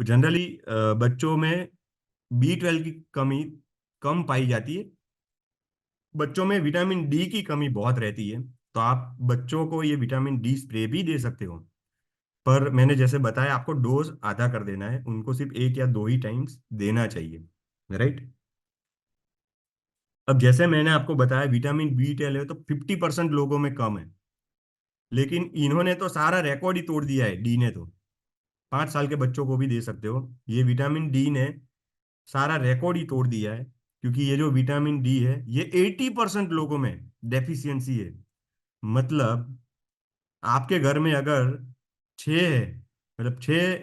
Generally बच्चों में B12 की कमी कम पाई जाती है। बच्चों में विटामिन डी की कमी बहुत रहती है। तो आप बच्चों को ये विटामिन डी स्प्रे भी दे सकते हो। पर मैंने जैसे बताया, आपको डोज आधा कर देना है, उनको सिर्फ एक या दो ही टाइम्स देना चाहिए। राइट। अब जैसे मैंने आपको बताया, विटामिन B12 है तो 50% लोगों में कम है। लेकिन इन्होंने तो सारा रिकॉर्ड ही तोड़ दिया है, डी ने तो। 5 साल के बच्चों को भी दे सकते हो। ये विटामिन डी ने सारा रिकॉर्ड ही तोड़ दिया है। क्योंकि ये जो विटामिन डी है, ये 80% लोगों में डेफिशिएंसी है। मतलब आपके घर में अगर 6 है, मतलब 6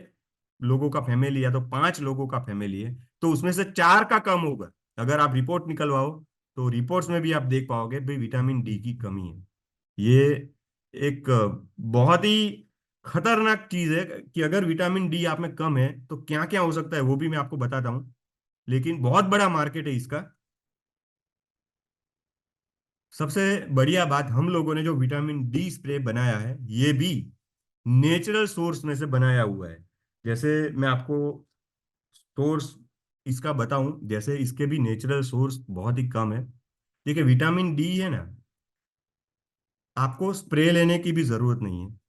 लोगों का फैमिली है, तो 5 लोगों का फैमिली है, तो उसमें से 4 का कम होगा। अगर आप रिपोर्ट निकलवाओ तो रिपोर्ट्स में भी आप देख पाओगे भाई विटामिन डी की कमी है। ये एक बहुत ही खतरनाक चीज है कि अगर विटामिन डी आप में कम है तो क्या क्या हो सकता है, वो भी मैं आपको बताता हूँ। लेकिन बहुत बड़ा मार्केट है इसका। सबसे बढ़िया बात, हम लोगों ने जो विटामिन डी स्प्रे बनाया है, ये भी नेचुरल सोर्स में से बनाया हुआ है। जैसे मैं आपको सोर्स इसका बताऊं, जैसे इसके भी नेचुरल सोर्स बहुत ही कम है। देखिए, विटामिन डी है ना, आपको स्प्रे लेने की भी जरूरत नहीं है।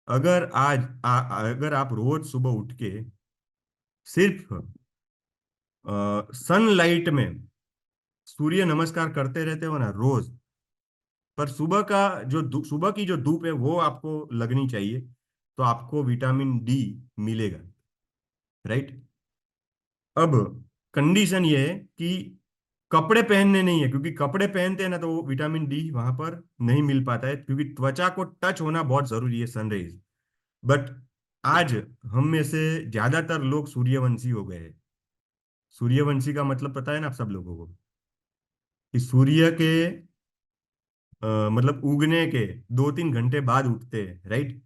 अगर अगर आप रोज सुबह उठ के सिर्फ सनलाइट में सूर्य नमस्कार करते रहते हो ना रोज, पर सुबह का सुबह की जो धूप है वो आपको लगनी चाहिए, तो आपको विटामिन डी मिलेगा। राइट। अब कंडीशन ये है कि कपड़े पहनने नहीं है, क्योंकि कपड़े पहनते हैं ना तो वो विटामिन डी वहां पर नहीं मिल पाता है, क्योंकि त्वचा को टच होना बहुत जरूरी है, सनरेज। बट आज हम में से ज्यादातर लोग सूर्यवंशी हो गए हैं। सूर्यवंशी का मतलब पता है ना आप सब लोगों को, कि सूर्य के मतलब उगने के 2-3 घंटे बाद उठते हैं। राइट।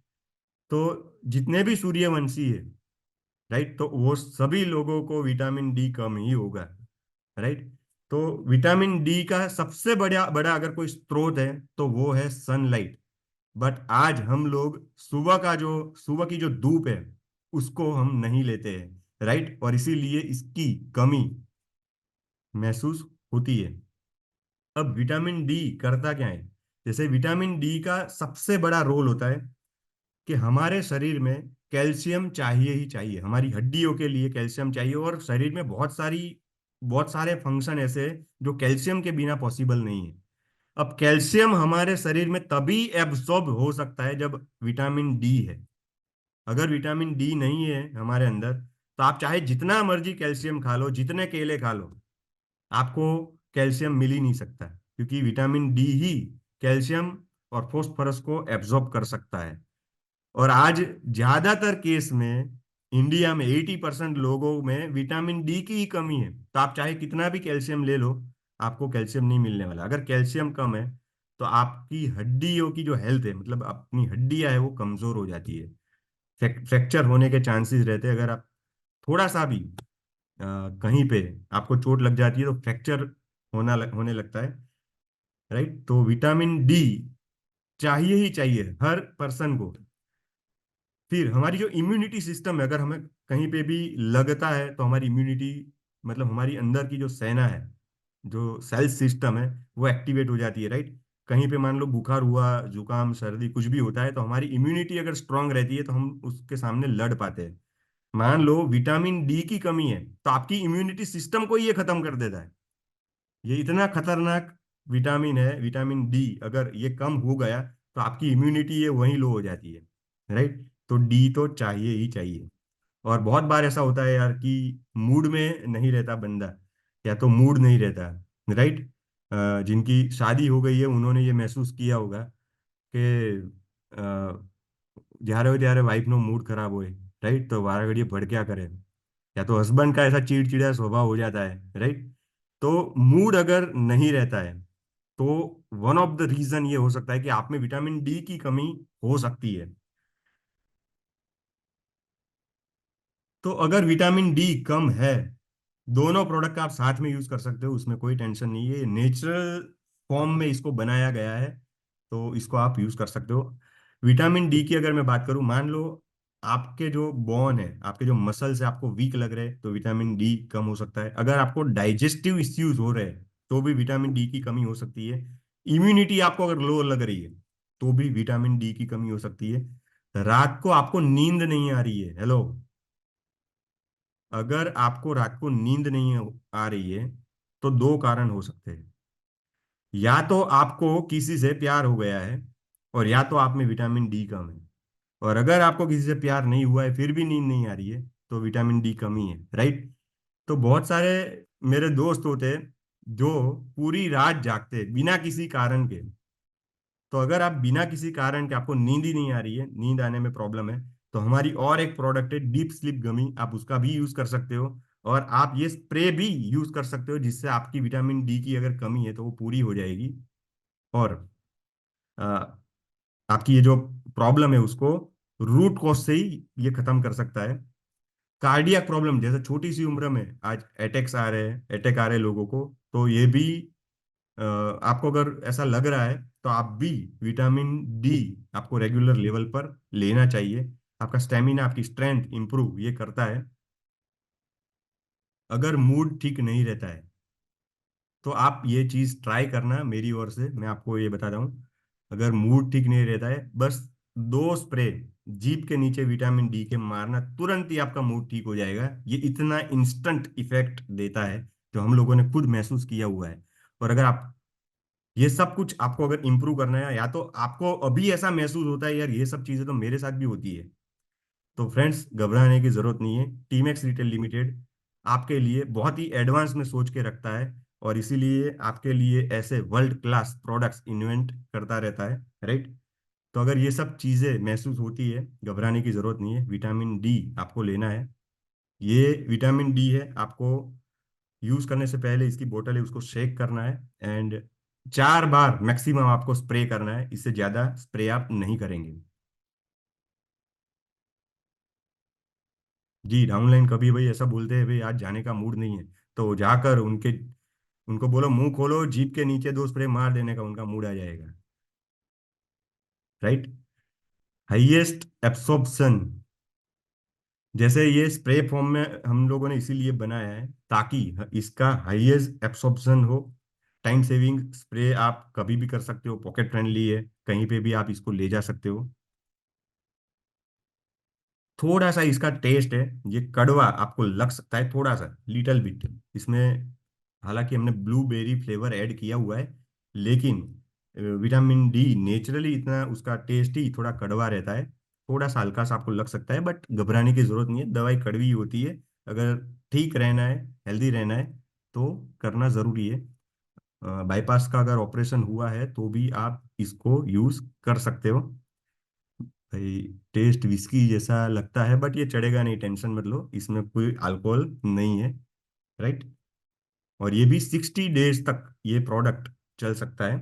तो जितने भी सूर्यवंशी है, राइट, तो वो सभी लोगों को विटामिन डी कम ही होगा। राइट। तो विटामिन डी का सबसे बड़ा बड़ा अगर कोई स्रोत है तो वो है सनलाइट। बट आज हम लोग सुबह की जो धूप है उसको हम नहीं लेते हैं। राइट। और इसीलिए इसकी कमी महसूस होती है। अब विटामिन डी करता क्या है? जैसे विटामिन डी का सबसे बड़ा रोल होता है कि हमारे शरीर में कैल्शियम चाहिए ही चाहिए, हमारी हड्डियों के लिए कैल्शियम चाहिए। और शरीर में बहुत सारे फंक्शन ऐसे हैं जो कैल्शियम के बिना पॉसिबल नहीं है। अब कैल्शियम हमारे शरीर में तभी एब्सॉर्ब हो सकता है जब विटामिन डी है। अगर विटामिन डी नहीं है हमारे अंदर, तो आप चाहे जितना मर्जी कैल्शियम खा लो, जितने केले खा लो, आपको कैल्शियम मिल ही नहीं सकता, क्योंकि विटामिन डी ही कैल्शियम और फास्फोरस को एब्जॉर्ब कर सकता है। और आज ज्यादातर केस में इंडिया में 80% लोगों में विटामिन डी की ही कमी है। तो आप चाहे कितना भी कैल्शियम ले लो, आपको कैल्शियम नहीं मिलने वाला। अगर कैल्शियम कम है तो आपकी हड्डियों की जो हेल्थ है, मतलब अपनी हड्डियां है, वो कमजोर हो जाती है। फ्रैक्चर होने के चांसेस रहते हैं। अगर आप थोड़ा सा भी कहीं पे आपको चोट लग जाती है तो फ्रैक्चर होने लगता है। राइट। तो विटामिन डी चाहिए ही चाहिए हर पर्सन को। फिर हमारी जो इम्यूनिटी सिस्टम है, अगर हमें कहीं पे भी लगता है तो हमारी इम्यूनिटी, मतलब हमारी अंदर की जो सेना है, जो सेल सिस्टम है, वो एक्टिवेट हो जाती है। राइट। कहीं पे मान लो बुखार हुआ, जुकाम सर्दी कुछ भी होता है, तो हमारी इम्यूनिटी अगर स्ट्रांग रहती है तो हम उसके सामने लड़ पाते हैं। मान लो विटामिन डी की कमी है तो आपकी इम्यूनिटी सिस्टम को ये खत्म कर देता है। ये इतना खतरनाक विटामिन है, विटामिन डी। अगर ये कम हो गया तो आपकी इम्यूनिटी ये वहीं लो हो जाती है। राइट। तो डी तो चाहिए ही चाहिए। और बहुत बार ऐसा होता है यार कि मूड में नहीं रहता बंदा, या तो मूड नहीं रहता। राइट। जिनकी शादी हो गई है उन्होंने ये महसूस किया होगा कि જ્યારે वाइफ નો मूड खराब होए, राइट, तो वारा घड़िए भड़क्या करे। या तो हस्बैंड का ऐसा चिड़चिड़ा स्वभाव हो जाता है। राइट। तो मूड अगर नहीं रहता है तो वन ऑफ द रीजन ये हो सकता है कि आप में विटामिन डी की कमी हो सकती है। तो अगर विटामिन डी कम है, दोनों प्रोडक्ट आप साथ में यूज कर सकते हो, उसमें कोई टेंशन नहीं है। नेचुरल फॉर्म में इसको बनाया गया है, तो इसको आप यूज कर सकते हो। विटामिन डी की अगर मैं बात करूं, मान लो आपके जो बोन है, आपके जो मसल्स है, आपको वीक लग रहे हैं तो विटामिन डी कम हो सकता है। अगर आपको डाइजेस्टिव इश्यूज हो रहे हैं तो भी विटामिन डी की कमी हो सकती है। इम्यूनिटी आपको अगर लो लग रही है तो भी विटामिन डी की कमी हो सकती है। रात को आपको नींद नहीं आ रही है, हेलो, अगर आपको रात को नींद नहीं आ रही है तो दो कारण हो सकते हैं। या तो आपको किसी से प्यार हो गया है, और या तो आप में विटामिन डी कम है। और अगर आपको किसी से प्यार नहीं हुआ है फिर भी नींद नहीं आ रही है तो विटामिन डी कमी है, राइट। तो बहुत सारे मेरे दोस्त होते हैं जो पूरी रात जागते हैं बिना किसी कारण के। तो अगर आप बिना किसी कारण के, आपको नींद ही नहीं आ रही है, नींद आने में प्रॉब्लम है, तो हमारी और एक प्रोडक्ट है डीप स्लीप गमी, आप उसका भी यूज कर सकते हो। और आप ये स्प्रे भी यूज कर सकते हो जिससे आपकी विटामिन डी की अगर कमी है तो वो पूरी हो जाएगी। और अ, आपकी ये जो प्रॉब्लम है उसको रूट कॉज से ही ये खत्म कर सकता है। कार्डियक प्रॉब्लम, जैसे छोटी सी उम्र में आज अटैक आ रहे हैं लोगों को, तो ये भी आपको अगर ऐसा लग रहा है तो आप भी विटामिन डी आपको रेगुलर लेवल पर लेना चाहिए। आपका स्टेमिना, आपकी स्ट्रेंथ इंप्रूव ये करता है। अगर मूड ठीक नहीं रहता है तो आप ये चीज ट्राई करना, मेरी ओर से मैं आपको ये बता रहा हूँ। अगर मूड ठीक नहीं रहता है, बस दो स्प्रे जीभ के नीचे विटामिन डी के मारना, तुरंत ही आपका मूड ठीक हो जाएगा। ये इतना इंस्टेंट इफेक्ट देता है जो हम लोगों ने खुद महसूस किया हुआ है। और अगर आप ये सब कुछ आपको अगर इंप्रूव करना है, या तो आपको अभी ऐसा महसूस होता है यार ये सब चीजें तो मेरे साथ भी होती है, तो फ्रेंड्स घबराने की जरूरत नहीं है। टीमेक्स रिटेल लिमिटेड आपके लिए बहुत ही एडवांस में सोच के रखता है, और इसीलिए आपके लिए ऐसे वर्ल्ड क्लास प्रोडक्ट्स इन्वेंट करता रहता है, राइट। तो अगर ये सब चीजें महसूस होती है, घबराने की जरूरत नहीं है, विटामिन डी आपको लेना है। ये विटामिन डी है, आपको यूज करने से पहले इसकी बोतल है उसको शेक करना है, एंड 4 बार मैक्सिमम आपको स्प्रे करना है, इससे ज्यादा स्प्रे आप नहीं करेंगे। जी, डाउनलाइन कभी भाई ऐसा बोलते हैं भाई आज जाने का मूड नहीं है, तो जाकर उनको बोलो मुंह खोलो, जीप के नीचे दो स्प्रे मार देने का, उनका मूड आ जाएगा, राइट। हाईएस्ट एब्सॉर्प्शन, जैसे ये स्प्रे फॉर्म में हम लोगों ने इसीलिए बनाया है ताकि इसका हाईएस्ट एब्सॉर्प्शन हो। टाइम सेविंग स्प्रे, आप कभी भी कर सकते हो, पॉकेट फ्रेंडली है, कहीं पे भी आप इसको ले जा सकते हो। थोड़ा सा इसका टेस्ट है, ये कड़वा आपको लग सकता है थोड़ा सा, लिटिल बिट इसमें। हालांकि हमने ब्लूबेरी फ्लेवर ऐड किया हुआ है, लेकिन विटामिन डी नेचुरली इतना उसका टेस्ट ही थोड़ा कड़वा रहता है। थोड़ा सा हल्का सा आपको लग सकता है, बट घबराने की जरूरत नहीं है, दवाई कड़वी होती है। अगर ठीक रहना है, हेल्दी रहना है, तो करना जरूरी है। बाईपास का अगर ऑपरेशन हुआ है तो भी आप इसको यूज कर सकते हो। भाई टेस्ट विस्की जैसा लगता है बट ये चढ़ेगा नहीं, टेंशन मत लो, इसमें कोई अल्कोहल नहीं है, राइट। और ये भी 60 डेज तक ये प्रोडक्ट चल सकता है।